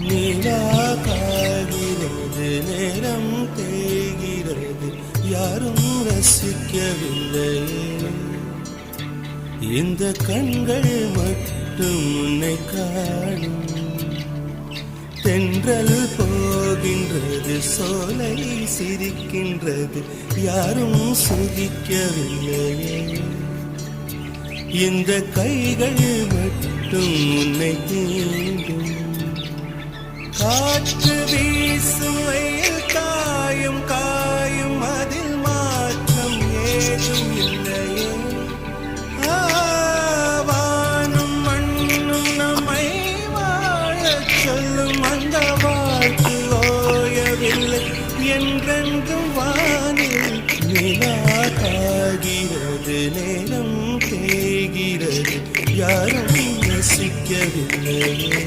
நிலா காய்கிறது, நேரம் தேய்கிறது, யாரும் ரசிக்கவில்லையே. இந்த கண்கள் மட்டும் உன்னை காணும். தென்றல் போகின்றது, சோலை சிரிக்கின்றது, யாரும் சுகிக்கவில்லையே. இந்த கைகள் மட்டும் உன்னை தீண்டும். காற்று வீசும் வெயில் காயும் காயும், அதில் மாற்றம் ஏதும் இல்லையே. வானும் மண்ணும் நம்மை வாழச் சொல்லும், அந்த வாழ்த்து ஓயவில்லை என்றென்றும் வானில். நிலா காய்கிறது, நேரம் தேய்கிறது, யாரும் ரசிக்கவில்லையே.